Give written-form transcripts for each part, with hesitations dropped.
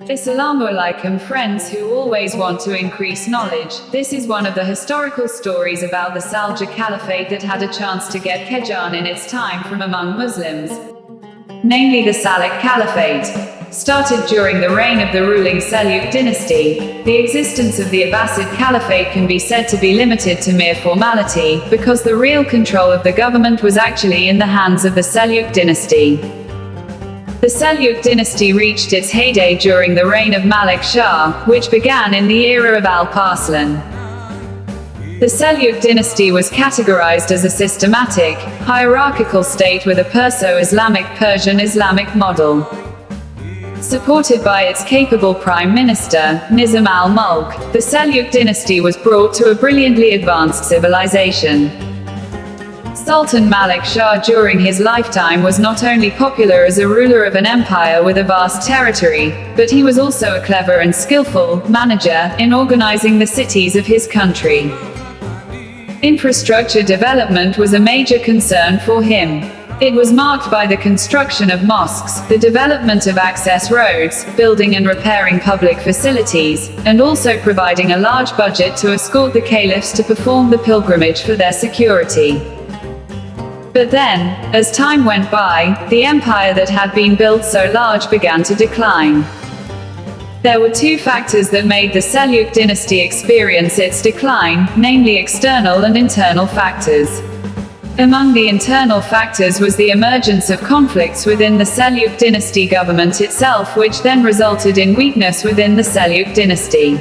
Assalamu alaikum, friends who always want to increase knowledge. This is one of the historical stories about the Selcuk Caliphate that had a chance to get Kejan in its time from among Muslims. Namely the Selcuk Caliphate. Started during the reign of the ruling Seljuk Dynasty, the existence of the Abbasid Caliphate can be said to be limited to mere formality, because the real control of the government was actually in the hands of the Seljuk Dynasty. The Seljuk Dynasty reached its heyday during the reign of Malik Shah, which began in the era of ALP Aslan. The Seljuk Dynasty was categorized as a systematic, hierarchical state with a Perso-Islamic Persian Islamic model. Supported by its capable prime minister, Nizam al-Mulk, the Seljuk Dynasty was brought to a brilliantly advanced civilization. Sultan Malik Shah during his lifetime was not only popular as a ruler of an empire with a vast territory, but he was also a clever and skillful manager in organizing the cities of his country. Infrastructure development was a major concern for him. It was marked by the construction of mosques, the development of access roads, building and repairing public facilities, and also providing a large budget to escort the caliphs to perform the pilgrimage for their security. But then, as time went by, the empire that had been built so large began to decline. There were two factors that made the Seljuk dynasty experience its decline, namely external and internal factors. Among the internal factors was the emergence of conflicts within the Seljuk dynasty government itself, which then resulted in weakness within the Seljuk dynasty.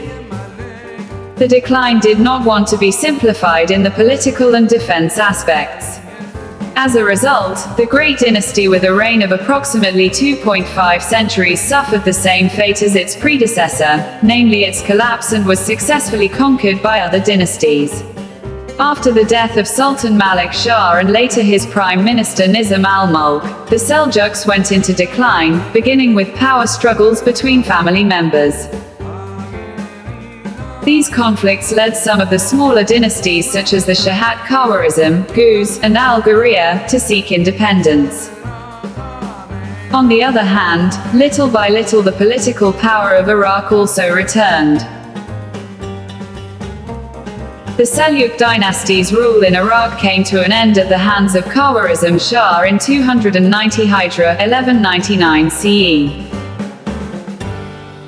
The decline did not want to be simplified in the political and defense aspects. As a result, the great dynasty with a reign of approximately 2.5 centuries suffered the same fate as its predecessor, namely its collapse, and was successfully conquered by other dynasties. After the death of Sultan Malik Shah and later his prime minister Nizam al-Mulk, the Seljuks went into decline, beginning with power struggles between family members. These conflicts led some of the smaller dynasties such as the Shahat Khawarizm, Guz, and Al-Ghuriya to seek independence. On the other hand, little by little the political power of Iraq also returned. The Seljuk dynasty's rule in Iraq came to an end at the hands of Khawarizm Shah in 290 Hijra, 1199 CE.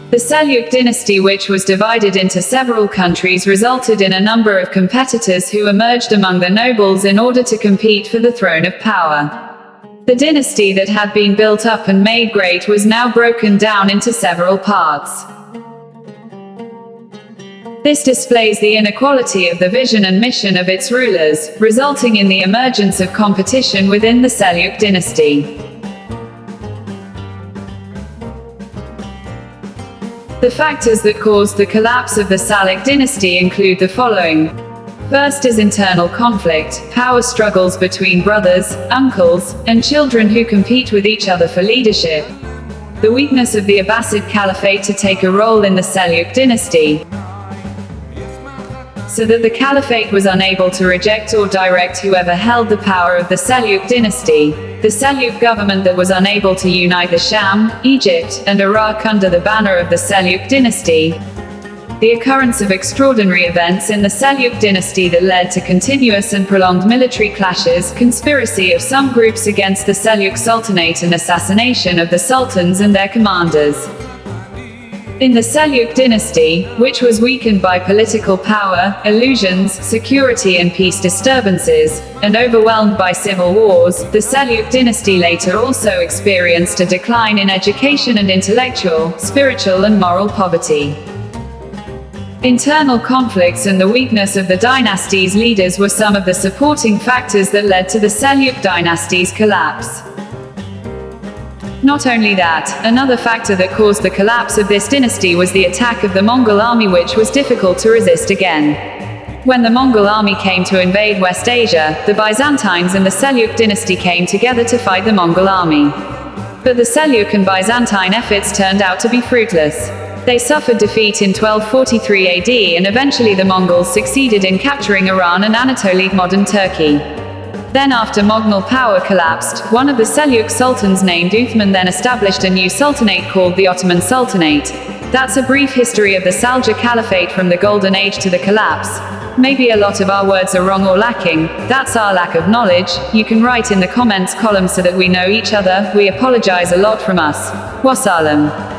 The Seljuk dynasty, which was divided into several countries, resulted in a number of competitors who emerged among the nobles in order to compete for the throne of power. The dynasty that had been built up and made great was now broken down into several parts. This displays the inequality of the vision and mission of its rulers, resulting in the emergence of competition within the Seljuk dynasty. The factors that caused the collapse of the Seljuk dynasty include the following. First is internal conflict, power struggles between brothers, uncles, and children who compete with each other for leadership. The weakness of the Abbasid Caliphate to take a role in the Seljuk dynasty, so that the Caliphate was unable to reject or direct whoever held the power of the Seljuk dynasty. The Seljuk government that was unable to unite the Sham, Egypt, and Iraq under the banner of the Seljuk dynasty. The occurrence of extraordinary events in the Seljuk dynasty that led to continuous and prolonged military clashes, conspiracy of some groups against the Seljuk Sultanate, and assassination of the sultans and their commanders. In the Seljuk dynasty, which was weakened by political power, illusions, security and peace disturbances, and overwhelmed by civil wars, the Seljuk dynasty later also experienced a decline in education and intellectual, spiritual and moral poverty. Internal conflicts and the weakness of the dynasty's leaders were some of the supporting factors that led to the Seljuk dynasty's collapse. Not only that, another factor that caused the collapse of this dynasty was the attack of the Mongol army, which was difficult to resist again. When the Mongol army came to invade West Asia, the Byzantines and the Seljuk dynasty came together to fight the Mongol army. But the Seljuk and Byzantine efforts turned out to be fruitless. They suffered defeat in 1243 AD, and eventually the Mongols succeeded in capturing Iran and Anatolia, modern Turkey. Then after Mughal power collapsed, one of the Seljuk sultans named Uthman then established a new sultanate called the Ottoman Sultanate. That's a brief history of the Selcuk Caliphate from the Golden Age to the collapse. Maybe a lot of our words are wrong or lacking. That's our lack of knowledge. You can write in the comments column so that we know each other. We apologize a lot from us. Wassalam.